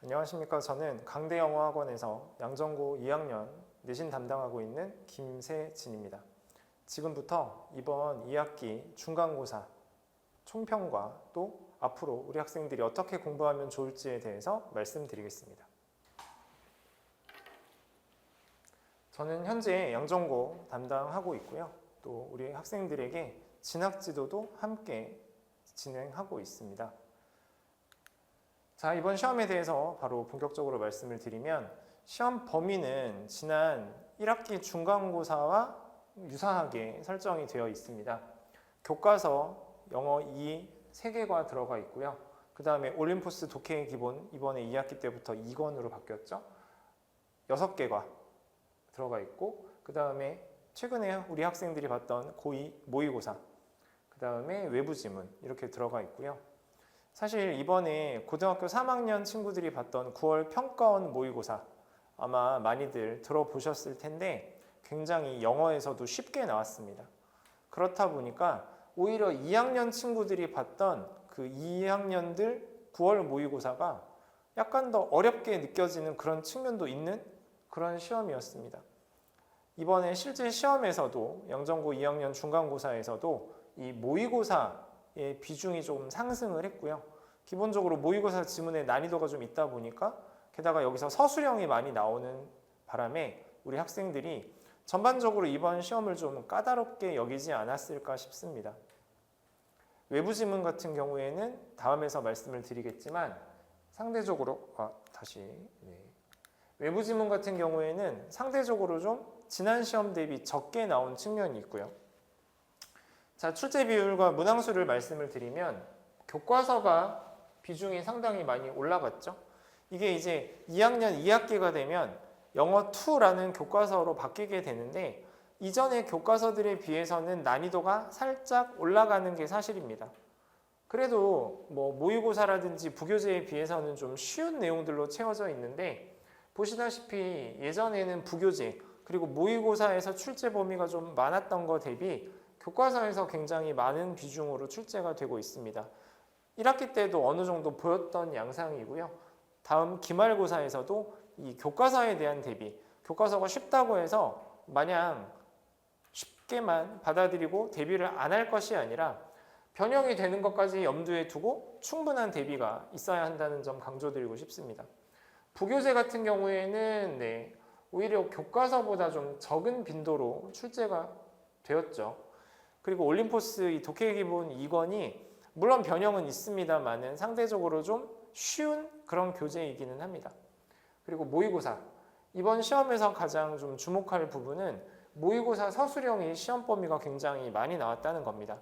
안녕하십니까. 저는 강대영어학원에서 양정고 2학년 내신 담당하고 있는 김세진입니다. 지금부터 이번 2학기 중간고사 총평과 또 앞으로 우리 학생들이 어떻게 공부하면 좋을지에 대해서 말씀드리겠습니다. 저는 현재 양정고 담당하고 있고요. 또 우리 학생들에게 진학지도도 함께 진행하고 있습니다. 자, 이번 시험에 대해서 바로 본격적으로 말씀을 드리면 시험 범위는 지난 1학기 중간고사와 유사하게 설정이 되어 있습니다. 교과서, 영어 2, 3개가 들어가 있고요. 그 다음에 올림포스 독해 기본 이번에 2학기 때부터 2권으로 바뀌었죠. 6개가 들어가 있고 그 다음에 최근에 우리 학생들이 봤던 고2 모의고사 그 다음에 외부지문 이렇게 들어가 있고요. 사실 이번에 고등학교 3학년 친구들이 봤던 9월 평가원 모의고사 아마 많이들 들어보셨을 텐데 굉장히 영어에서도 쉽게 나왔습니다. 그렇다 보니까 오히려 2학년 친구들이 봤던 그 2학년들 9월 모의고사가 약간 더 어렵게 느껴지는 그런 측면도 있는 그런 시험이었습니다. 이번에 실제 시험에서도 양정고 2학년 중간고사에서도 이 모의고사의 비중이 좀 상승을 했고요. 기본적으로 모의고사 지문의 난이도가 좀 있다 보니까 게다가 여기서 서술형이 많이 나오는 바람에 우리 학생들이 전반적으로 이번 시험을 좀 까다롭게 여기지 않았을까 싶습니다. 외부 지문 같은 경우에는 다음에서 말씀을 드리겠지만 상대적으로 외부 지문 같은 경우에는 상대적으로 좀 지난 시험 대비 적게 나온 측면이 있고요. 자, 출제 비율과 문항수를 말씀을 드리면 교과서가 비중이 상당히 많이 올라갔죠. 이게 이제 2학년 2학기가 되면 영어 2라는 교과서로 바뀌게 되는데 이전의 교과서들에 비해서는 난이도가 살짝 올라가는 게 사실입니다. 그래도 뭐 모의고사라든지 부교재에 비해서는 좀 쉬운 내용들로 채워져 있는데 보시다시피 예전에는 부교재 그리고 모의고사에서 출제 범위가 좀 많았던 것 대비 교과서에서 굉장히 많은 비중으로 출제가 되고 있습니다. 1학기 때도 어느 정도 보였던 양상이고요. 다음 기말고사에서도 이 교과서에 대한 대비, 교과서가 쉽다고 해서 마냥 쉽게만 받아들이고 대비를 안 할 것이 아니라 변형이 되는 것까지 염두에 두고 충분한 대비가 있어야 한다는 점 강조드리고 싶습니다. 부교재 같은 경우에는 오히려 교과서보다 좀 적은 빈도로 출제가 되었죠. 그리고 올림포스 이 독해 기본 2권이 물론 변형은 있습니다만은 상대적으로 좀 쉬운 그런 교재이기는 합니다. 그리고 모의고사 이번 시험에서 가장 좀 주목할 부분은 모의고사 서술형이 시험 범위가 굉장히 많이 나왔다는 겁니다.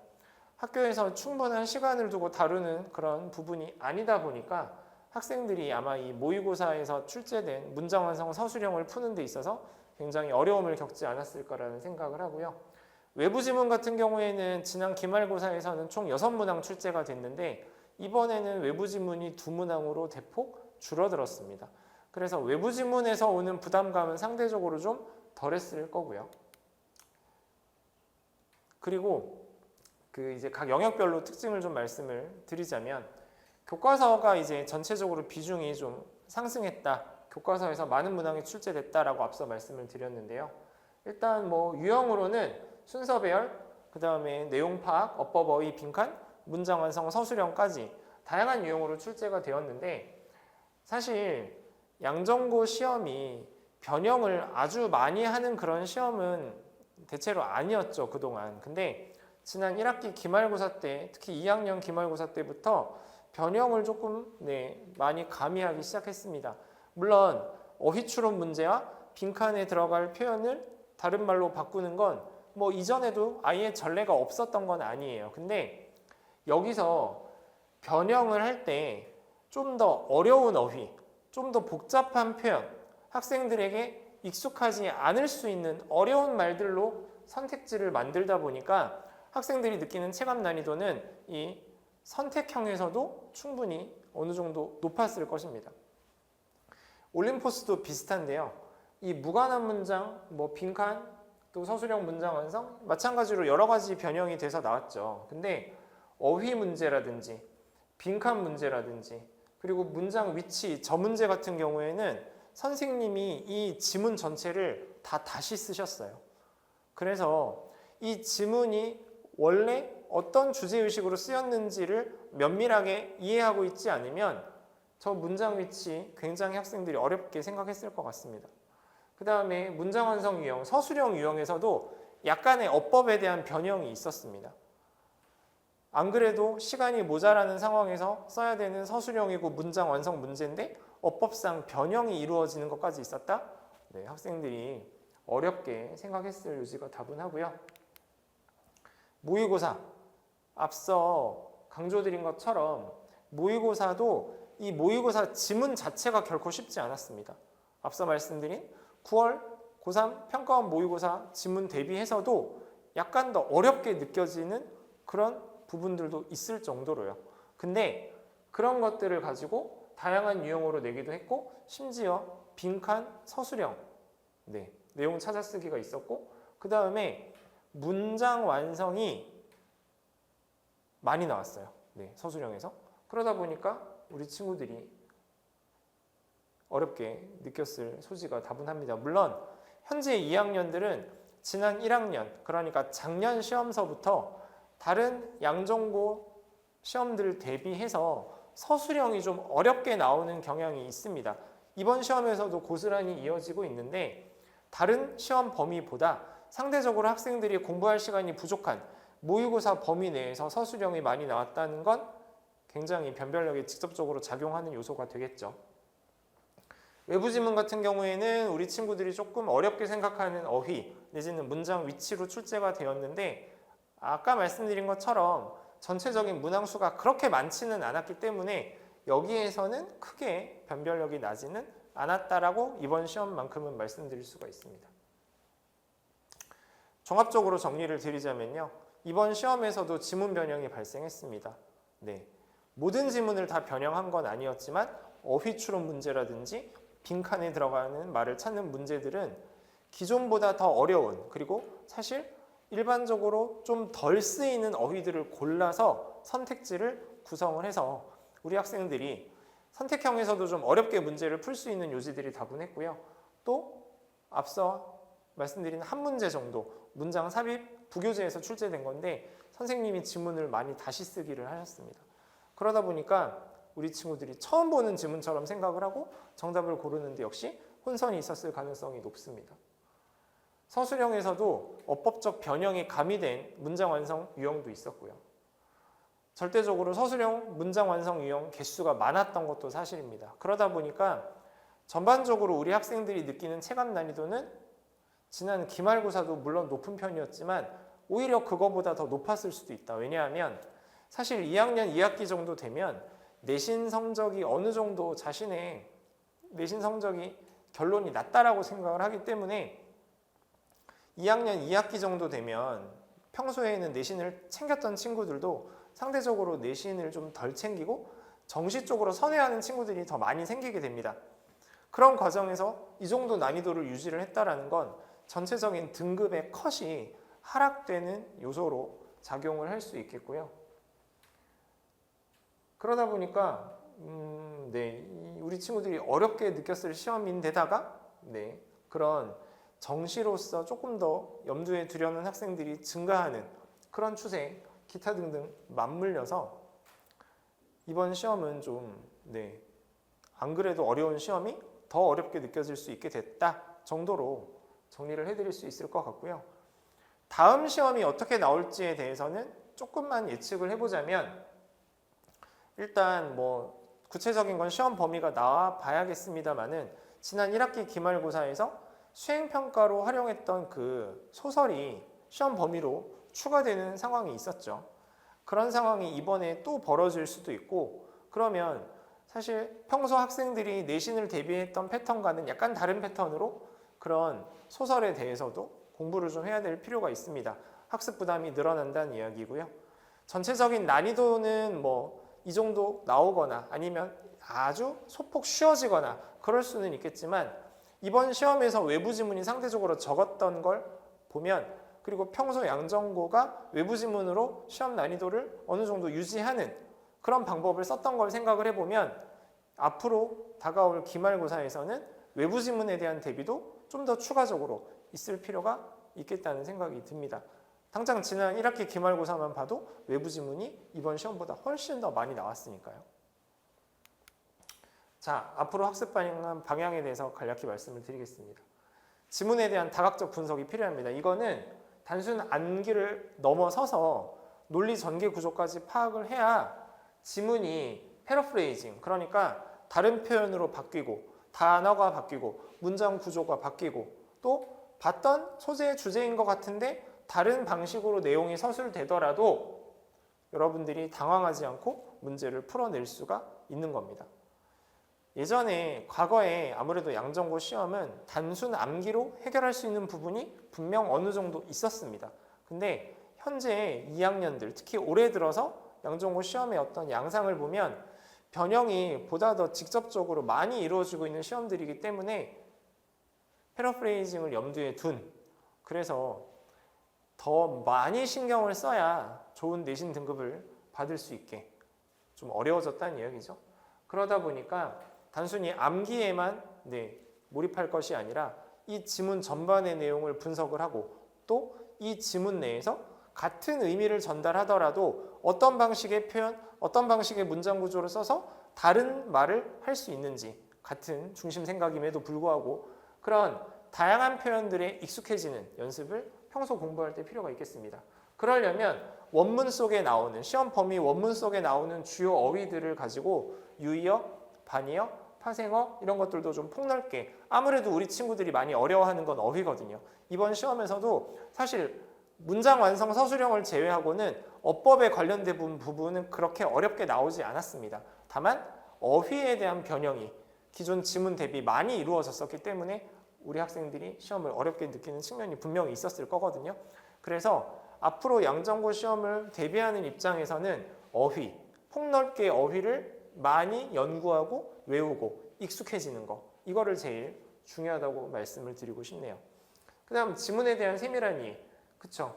학교에서 충분한 시간을 두고 다루는 그런 부분이 아니다 보니까 학생들이 아마 이 모의고사에서 출제된 문장 완성 서술형을 푸는 데 있어서 굉장히 어려움을 겪지 않았을까라는 생각을 하고요. 외부 지문 같은 경우에는 지난 기말고사에서는 총 6문항 출제가 됐는데 이번에는 외부 지문이 2문항으로 대폭 줄어들었습니다. 그래서 외부 지문에서 오는 부담감은 상대적으로 좀 덜했을 거고요. 그리고 이제 각 영역별로 특징을 좀 말씀을 드리자면 교과서가 이제 전체적으로 비중이 좀 상승했다. 교과서에서 많은 문항이 출제됐다라고 앞서 말씀을 드렸는데요. 일단 뭐 유형으로는 순서 배열, 그 다음에 내용 파악, 어법, 어휘, 빈칸, 문장 완성, 서술형까지 다양한 유형으로 출제가 되었는데 사실 양정고 시험이 변형을 아주 많이 하는 그런 시험은 대체로 아니었죠, 그동안. 근데 지난 1학기 기말고사 때, 특히 2학년 기말고사 때부터 변형을 조금 많이 가미하기 시작했습니다. 물론 어휘 추론 문제와 빈칸에 들어갈 표현을 다른 말로 바꾸는 건 뭐 이전에도 아예 전례가 없었던 건 아니에요. 근데 여기서 변형을 할 때 좀 더 어려운 어휘, 좀 더 복잡한 표현, 학생들에게 익숙하지 않을 수 있는 어려운 말들로 선택지를 만들다 보니까 학생들이 느끼는 체감 난이도는 이 선택형에서도 충분히 어느 정도 높았을 것입니다. 올림포스도 비슷한데요. 이 무관한 문장, 뭐 빈칸, 또 서술형 문장 완성 마찬가지로 여러 가지 변형이 돼서 나왔죠. 근데 어휘 문제라든지 빈칸 문제라든지 그리고 문장 위치, 저 문제 같은 경우에는 선생님이 이 지문 전체를 다 다시 쓰셨어요. 그래서 이 지문이 원래 어떤 주제의식으로 쓰였는지를 면밀하게 이해하고 있지 않으면 저 문장 위치 굉장히 학생들이 어렵게 생각했을 것 같습니다. 그 다음에 문장 완성 유형, 서술형 유형에서도 약간의 어법에 대한 변형이 있었습니다. 안 그래도 시간이 모자라는 상황에서 써야 되는 서술형이고 문장 완성 문제인데 어법상 변형이 이루어지는 것까지 있었다? 네, 학생들이 어렵게 생각했을 요지가 다분하고요. 모의고사, 앞서 강조드린 것처럼 모의고사도 이 모의고사 지문 자체가 결코 쉽지 않았습니다. 앞서 말씀드린 9월 고3 평가원 모의고사 지문 대비해서도 약간 더 어렵게 느껴지는 그런 부분들도 있을 정도로요. 근데 그런 것들을 가지고 다양한 유형으로 내기도 했고 심지어 빈칸 서술형 내용 찾아쓰기가 있었고 그 다음에 문장 완성이 많이 나왔어요. 서술형에서. 그러다 보니까 우리 친구들이 어렵게 느꼈을 소지가 다분합니다. 물론 현재 2학년들은 지난 1학년 그러니까 작년 시험서부터 다른 양전고 시험들 대비해서 서술형이 좀 어렵게 나오는 경향이 있습니다. 이번 시험에서도 고스란히 이어지고 있는데 다른 시험 범위보다 상대적으로 학생들이 공부할 시간이 부족한 모의고사 범위 내에서 서술형이 많이 나왔다는 건 굉장히 변별력에 직접적으로 작용하는 요소가 되겠죠. 외부 지문 같은 경우에는 우리 친구들이 조금 어렵게 생각하는 어휘 내지는 문장 위치로 출제가 되었는데 아까 말씀드린 것처럼 전체적인 문항수가 그렇게 많지는 않았기 때문에 여기에서는 크게 변별력이 나지는 않았다라고 이번 시험만큼은 말씀드릴 수가 있습니다. 종합적으로 정리를 드리자면요. 이번 시험에서도 지문 변형이 발생했습니다. 모든 지문을 다 변형한 건 아니었지만 어휘 추론 문제라든지 빈칸에 들어가는 말을 찾는 문제들은 기존보다 더 어려운 그리고 사실 일반적으로 좀 덜 쓰이는 어휘들을 골라서 선택지를 구성을 해서 우리 학생들이 선택형에서도 좀 어렵게 문제를 풀 수 있는 요지들이 다분했고요. 또 앞서 말씀드린 한 문제 정도 문장 삽입 부교재에서 출제된 건데 선생님이 지문을 많이 다시 쓰기를 하셨습니다. 그러다 보니까 우리 친구들이 처음 보는 지문처럼 생각을 하고 정답을 고르는데 역시 혼선이 있었을 가능성이 높습니다. 서술형에서도 어법적 변형이 가미된 문장 완성 유형도 있었고요. 절대적으로 서술형 문장 완성 유형 개수가 많았던 것도 사실입니다. 그러다 보니까 전반적으로 우리 학생들이 느끼는 체감 난이도는 지난 기말고사도 물론 높은 편이었지만 오히려 그거보다 더 높았을 수도 있다. 왜냐하면 사실 2학년 2학기 정도 되면 내신 성적이 어느 정도 자신의 내신 성적이 결론이 낮다라고 생각을 하기 때문에 2학년 2학기 정도 되면 평소에는 내신을 챙겼던 친구들도 상대적으로 내신을 좀 덜 챙기고 정시 쪽으로 선회하는 친구들이 더 많이 생기게 됩니다. 그런 과정에서 이 정도 난이도를 유지를 했다라는 건 전체적인 등급의 컷이 하락되는 요소로 작용을 할 수 있겠고요. 그러다 보니까 우리 친구들이 어렵게 느꼈을 시험인데다가 그런 정시로서 조금 더 염두에 두려는 학생들이 증가하는 그런 추세, 기타 등등 맞물려서 이번 시험은 좀 안 그래도 어려운 시험이 더 어렵게 느껴질 수 있게 됐다 정도로 정리를 해드릴 수 있을 것 같고요. 다음 시험이 어떻게 나올지에 대해서는 조금만 예측을 해보자면 일단 뭐 구체적인 건 시험 범위가 나와 봐야겠습니다만은 지난 1학기 기말고사에서 수행평가로 활용했던 그 소설이 시험 범위로 추가되는 상황이 있었죠. 그런 상황이 이번에 또 벌어질 수도 있고 그러면 사실 평소 학생들이 내신을 대비했던 패턴과는 약간 다른 패턴으로 그런 소설에 대해서도 공부를 좀 해야 될 필요가 있습니다. 학습 부담이 늘어난다는 이야기고요. 전체적인 난이도는 뭐 이 정도 나오거나 아니면 아주 소폭 쉬워지거나 그럴 수는 있겠지만 이번 시험에서 외부 지문이 상대적으로 적었던 걸 보면 그리고 평소 양전고가 외부 지문으로 시험 난이도를 어느 정도 유지하는 그런 방법을 썼던 걸 생각을 해보면 앞으로 다가올 기말고사에서는 외부 지문에 대한 대비도 좀 더 추가적으로 있을 필요가 있겠다는 생각이 듭니다. 당장 지난 1학기 기말고사만 봐도 외부 지문이 이번 시험보다 훨씬 더 많이 나왔으니까요. 자, 앞으로 학습 방향에 대해서 간략히 말씀을 드리겠습니다. 지문에 대한 다각적 분석이 필요합니다. 이거는 단순 암기를 넘어서서 논리 전개 구조까지 파악을 해야 지문이 패러프레이징, 그러니까 다른 표현으로 바뀌고 단어가 바뀌고 문장 구조가 바뀌고 또 봤던 소재의 주제인 것 같은데 다른 방식으로 내용이 서술되더라도 여러분들이 당황하지 않고 문제를 풀어낼 수가 있는 겁니다. 예전에 과거에 아무래도 양정고 시험은 단순 암기로 해결할 수 있는 부분이 분명 어느 정도 있었습니다. 근데 현재 2학년들, 특히 올해 들어서 양정고 시험의 어떤 양상을 보면 변형이 보다 더 직접적으로 많이 이루어지고 있는 시험들이기 때문에 패러프레이징을 염두에 둔, 그래서 더 많이 신경을 써야 좋은 내신 등급을 받을 수 있게 좀 어려워졌다는 이야기죠. 그러다 보니까 단순히 암기에만 몰입할 것이 아니라 이 지문 전반의 내용을 분석을 하고 또 이 지문 내에서 같은 의미를 전달하더라도 어떤 방식의 표현, 어떤 방식의 문장 구조를 써서 다른 말을 할 수 있는지, 같은 중심 생각임에도 불구하고 그런 다양한 표현들에 익숙해지는 연습을 평소 공부할 때 필요가 있겠습니다. 그러려면 원문 속에 나오는, 시험 범위 원문 속에 나오는 주요 어휘들을 가지고 유의어, 반의어, 파생어 이런 것들도 좀 폭넓게, 아무래도 우리 친구들이 많이 어려워하는 건 어휘거든요. 이번 시험에서도 사실 문장 완성 서술형을 제외하고는 어법에 관련된 부분은 그렇게 어렵게 나오지 않았습니다. 다만 어휘에 대한 변형이 기존 지문 대비 많이 이루어졌었기 때문에 우리 학생들이 시험을 어렵게 느끼는 측면이 분명히 있었을 거거든요. 그래서 앞으로 양정고 시험을 대비하는 입장에서는 어휘, 폭넓게 어휘를 많이 연구하고 외우고 익숙해지는 거, 이거를 제일 중요하다고 말씀을 드리고 싶네요. 그 다음 지문에 대한 세밀한 이해. 그쵸?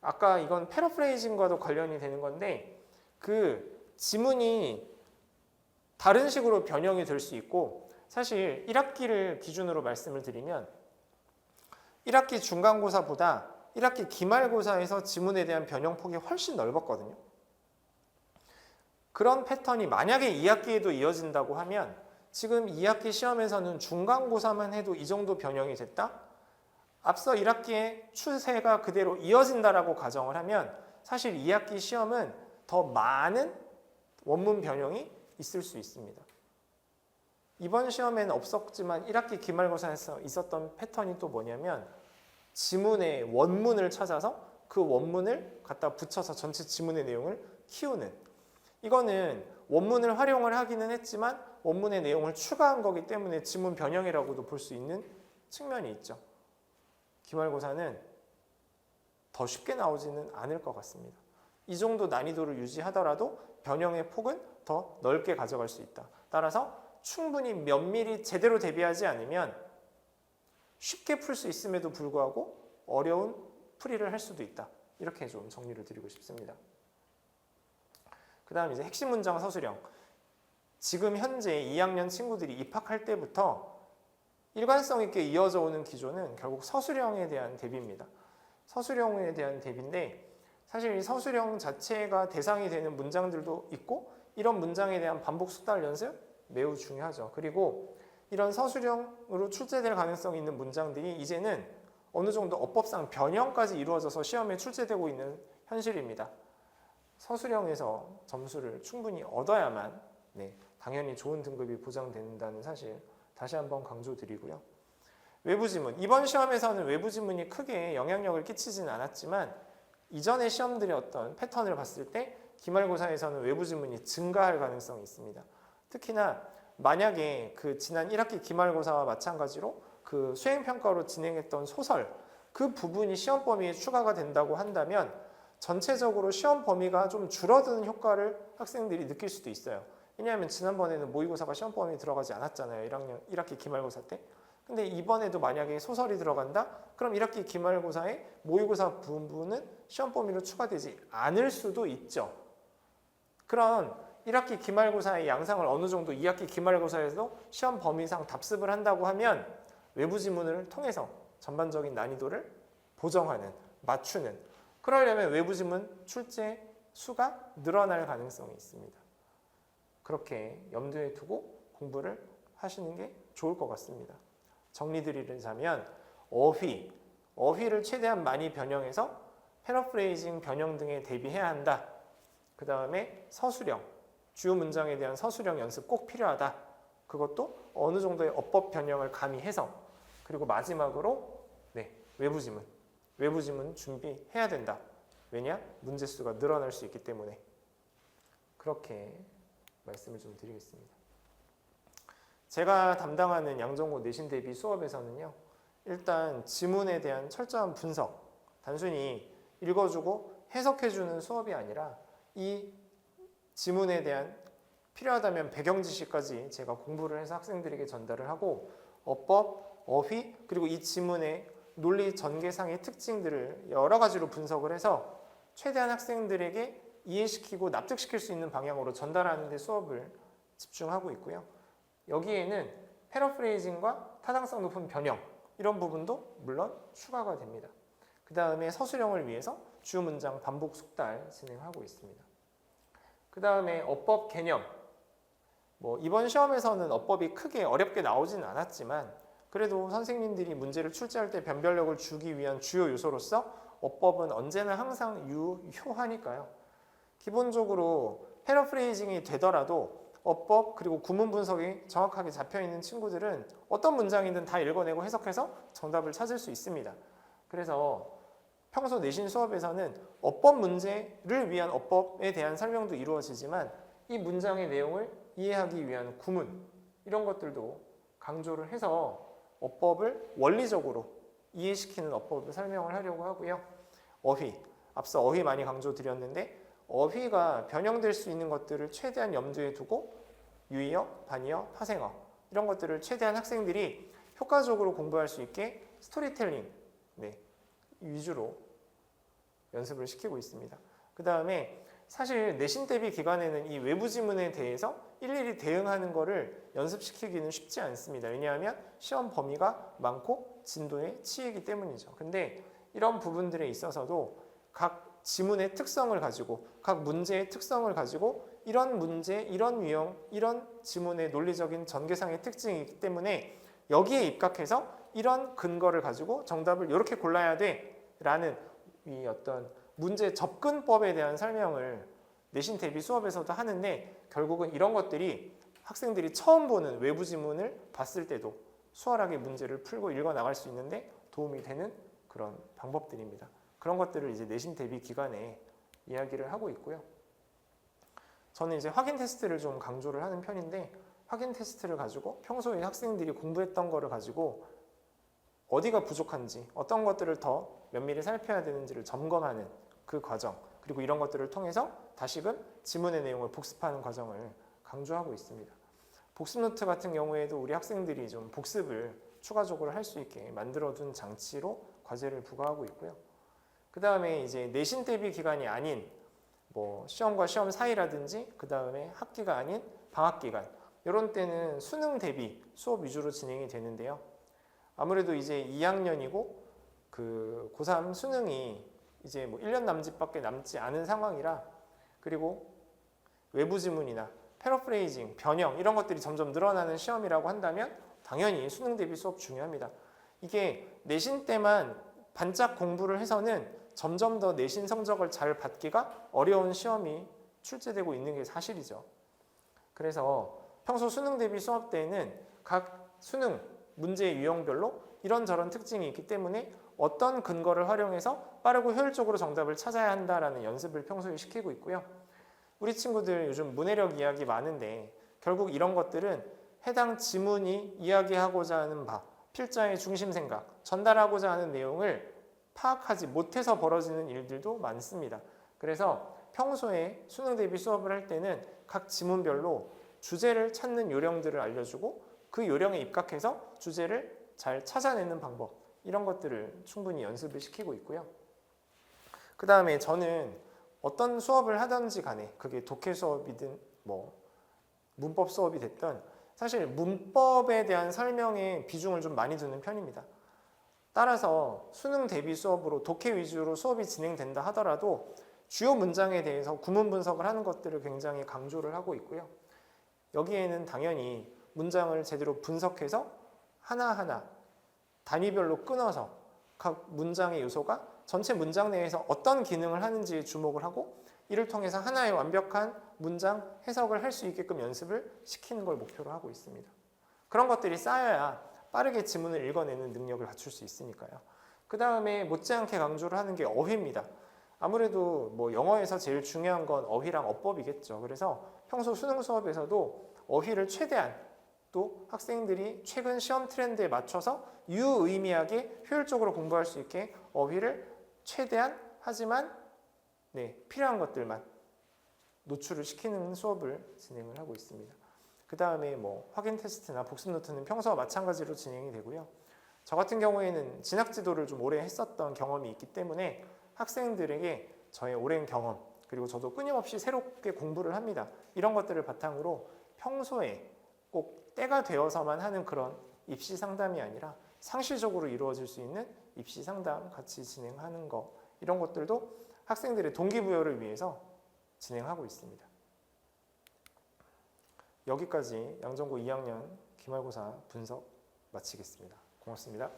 아까 이건 패러프레이징과도 관련이 되는 건데 그 지문이 다른 식으로 변형이 될 수 있고, 사실 1학기를 기준으로 말씀을 드리면 1학기 중간고사보다 1학기 기말고사에서 지문에 대한 변형폭이 훨씬 넓었거든요. 그런 패턴이 만약에 2학기에도 이어진다고 하면 지금 2학기 시험에서는 중간고사만 해도 이 정도 변형이 됐다? 앞서 1학기의 추세가 그대로 이어진다라고 가정을 하면 사실 2학기 시험은 더 많은 원문 변형이 있을 수 있습니다. 이번 시험에는 없었지만 1학기 기말고사에서 있었던 패턴이 또 뭐냐면 지문의 원문을 찾아서 그 원문을 갖다 붙여서 전체 지문의 내용을 키우는, 이거는 원문을 활용을 하기는 했지만 원문의 내용을 추가한 거기 때문에 지문 변형이라고도 볼 수 있는 측면이 있죠. 기말고사는 더 쉽게 나오지는 않을 것 같습니다. 이 정도 난이도를 유지하더라도 변형의 폭은 더 넓게 가져갈 수 있다. 따라서 충분히 면밀히 제대로 대비하지 않으면 쉽게 풀 수 있음에도 불구하고 어려운 풀이를 할 수도 있다. 이렇게 좀 정리를 드리고 싶습니다. 그 다음 이제 핵심 문장 서술형. 지금 현재 2학년 친구들이 입학할 때부터 일관성 있게 이어져 오는 기조는 결국 서술형에 대한 대비입니다. 서술형에 대한 대비인데 사실 이 서술형 자체가 대상이 되는 문장들도 있고 이런 문장에 대한 반복 숙달 연습 매우 중요하죠. 그리고 이런 서술형으로 출제될 가능성이 있는 문장들이 이제는 어느 정도 어법상 변형까지 이루어져서 시험에 출제되고 있는 현실입니다. 서술형에서 점수를 충분히 얻어야만 당연히 좋은 등급이 보장된다는 사실 다시 한번 강조드리고요. 외부 지문, 이번 시험에서는 외부 지문이 크게 영향력을 끼치지는 않았지만 이전의 시험들의 어떤 패턴을 봤을 때 기말고사에서는 외부 지문이 증가할 가능성이 있습니다. 특히나 만약에 그 지난 1학기 기말고사와 마찬가지로 그 수행평가로 진행했던 소설, 그 부분이 시험 범위에 추가가 된다고 한다면 전체적으로 시험 범위가 좀 줄어드는 효과를 학생들이 느낄 수도 있어요. 왜냐하면 지난번에는 모의고사가 시험 범위에 들어가지 않았잖아요. 1학기 기말고사 때. 근데 이번에도 만약에 소설이 들어간다? 그럼 1학기 기말고사에 모의고사 부분은 시험 범위로 추가되지 않을 수도 있죠. 그런 1학기 기말고사의 양상을 어느 정도 2학기 기말고사에서 시험 범위상 답습을 한다고 하면 외부 지문을 통해서 전반적인 난이도를 보정하는, 맞추는, 그러려면 외부 지문 출제 수가 늘어날 가능성이 있습니다. 그렇게 염두에 두고 공부를 하시는 게 좋을 것 같습니다. 정리드리자면 어휘를 최대한 많이 변형해서 패러프레이징 변형 등에 대비해야 한다. 그 다음에 서술형, 주요 문장에 대한 서술형 연습 꼭 필요하다. 그것도 어느 정도의 어법 변형을 가미해서, 그리고 마지막으로 외부 지문 준비해야 된다. 왜냐? 문제 수가 늘어날 수 있기 때문에. 그렇게 말씀을 좀 드리겠습니다. 제가 담당하는 양정고 내신 대비 수업에서는요, 일단 지문에 대한 철저한 분석, 단순히 읽어주고 해석해주는 수업이 아니라 이 지문에 대한 필요하다면 배경 지식까지 제가 공부를 해서 학생들에게 전달을 하고, 어법, 어휘, 그리고 이 지문의 논리 전개상의 특징들을 여러 가지로 분석을 해서 최대한 학생들에게 이해시키고 납득시킬 수 있는 방향으로 전달하는 데 수업을 집중하고 있고요. 여기에는 패러프레이징과 타당성 높은 변형, 이런 부분도 물론 추가가 됩니다. 그 다음에 서술형을 위해서 주요 문장 반복 숙달 진행하고 있습니다. 그 다음에 어법 개념, 이번 시험에서는 어법이 크게 어렵게 나오지는 않았지만 그래도 선생님들이 문제를 출제할 때 변별력을 주기 위한 주요 요소로서 어법은 언제나 항상 유효하니까요. 기본적으로 패러프레이징이 되더라도 어법 그리고 구문 분석이 정확하게 잡혀있는 친구들은 어떤 문장이든 다 읽어내고 해석해서 정답을 찾을 수 있습니다. 그래서 평소 내신 수업에서는 어법 문제를 위한 어법에 대한 설명도 이루어지지만 이 문장의 내용을 이해하기 위한 구문, 이런 것들도 강조를 해서 어법을 원리적으로 이해시키는 어법을 설명을 하려고 하고요. 어휘, 앞서 어휘 많이 강조드렸는데 어휘가 변형될 수 있는 것들을 최대한 염두에 두고 유의어, 반의어, 파생어, 이런 것들을 최대한 학생들이 효과적으로 공부할 수 있게 스토리텔링 위주로 연습을 시키고 있습니다. 그 다음에 사실 내신 대비 기간에는 이 외부 지문에 대해서 일일이 대응하는 거를 연습시키기는 쉽지 않습니다. 왜냐하면 시험 범위가 많고 진도에 치이기 때문이죠. 근데 이런 부분들에 있어서도 각 지문의 특성을 가지고, 각 문제의 특성을 가지고 이런 문제, 이런 유형, 이런 지문의 논리적인 전개상의 특징이 있기 때문에 여기에 입각해서 이런 근거를 가지고 정답을 이렇게 골라야 돼 라는 이 어떤 문제 접근법에 대한 설명을 내신 대비 수업에서도 하는데, 결국은 이런 것들이 학생들이 처음 보는 외부 지문을 봤을 때도 수월하게 문제를 풀고 읽어 나갈 수 있는데 도움이 되는 그런 방법들입니다. 그런 것들을 이제 내신 대비 기간에 이야기를 하고 있고요. 저는 이제 확인 테스트를 좀 강조를 하는 편인데, 확인 테스트를 가지고 평소에 학생들이 공부했던 거를 가지고 어디가 부족한지, 어떤 것들을 더 면밀히 살펴야 되는지를 점검하는 그 과정, 그리고 이런 것들을 통해서 다시금 지문의 내용을 복습하는 과정을 강조하고 있습니다. 복습 노트 같은 경우에도 우리 학생들이 좀 복습을 추가적으로 할 수 있게 만들어둔 장치로 과제를 부과하고 있고요. 그 다음에 이제 내신 대비 기간이 아닌 시험과 시험 사이라든지 그 다음에 학기가 아닌 방학 기간, 이런 때는 수능 대비 수업 위주로 진행이 되는데요. 아무래도 이제 2학년이고 그 고3 수능이 이제 1년 남짓밖에 남지 않은 상황이라, 그리고 외부 지문이나 패러프레이징, 변형 이런 것들이 점점 늘어나는 시험이라고 한다면 당연히 수능 대비 수업 중요합니다. 이게 내신 때만 반짝 공부를 해서는 점점 더 내신 성적을 잘 받기가 어려운 시험이 출제되고 있는 게 사실이죠. 그래서 평소 수능 대비 수업 때에는 각 수능 문제 유형별로 이런저런 특징이 있기 때문에 어떤 근거를 활용해서 빠르고 효율적으로 정답을 찾아야 한다라는 연습을 평소에 시키고 있고요. 우리 친구들 요즘 문해력 이야기 많은데 결국 이런 것들은 해당 지문이 이야기하고자 하는 바, 필자의 중심 생각, 전달하고자 하는 내용을 파악하지 못해서 벌어지는 일들도 많습니다. 그래서 평소에 수능 대비 수업을 할 때는 각 지문별로 주제를 찾는 요령들을 알려주고 그 요령에 입각해서 주제를 잘 찾아내는 방법, 이런 것들을 충분히 연습을 시키고 있고요. 그 다음에 저는 어떤 수업을 하든지 간에 그게 독해 수업이든 뭐 문법 수업이 됐든 사실 문법에 대한 설명에 비중을 좀 많이 두는 편입니다. 따라서 수능 대비 수업으로 독해 위주로 수업이 진행된다 하더라도 주요 문장에 대해서 구문 분석을 하는 것들을 굉장히 강조를 하고 있고요. 여기에는 당연히 문장을 제대로 분석해서 하나하나 단위별로 끊어서 각 문장의 요소가 전체 문장 내에서 어떤 기능을 하는지에 주목을 하고 이를 통해서 하나의 완벽한 문장 해석을 할 수 있게끔 연습을 시키는 걸 목표로 하고 있습니다. 그런 것들이 쌓여야 빠르게 지문을 읽어내는 능력을 갖출 수 있으니까요. 그 다음에 못지않게 강조를 하는 게 어휘입니다. 아무래도 뭐 영어에서 제일 중요한 건 어휘랑 어법이겠죠. 그래서 평소 수능 수업에서도 어휘를 최대한 또 학생들이 최근 시험 트렌드에 맞춰서 유의미하게 효율적으로 공부할 수 있게 어휘를 최대한 하지만 필요한 것들만 노출을 시키는 수업을 진행을 하고 있습니다. 그 다음에 뭐 확인 테스트나 복습 노트는 평소와 마찬가지로 진행이 되고요. 저 같은 경우에는 진학 지도를 좀 오래 했었던 경험이 있기 때문에 학생들에게 저의 오랜 경험 그리고 저도 끊임없이 새롭게 공부를 합니다. 이런 것들을 바탕으로 평소에 꼭 때가 되어서만 하는 그런 입시 상담이 아니라 상시적으로 이루어질 수 있는 입시 상담 같이 진행하는 거 이런 것들도 학생들의 동기부여를 위해서 진행하고 있습니다. 여기까지 양정고 2학년 기말고사 분석 마치겠습니다. 고맙습니다.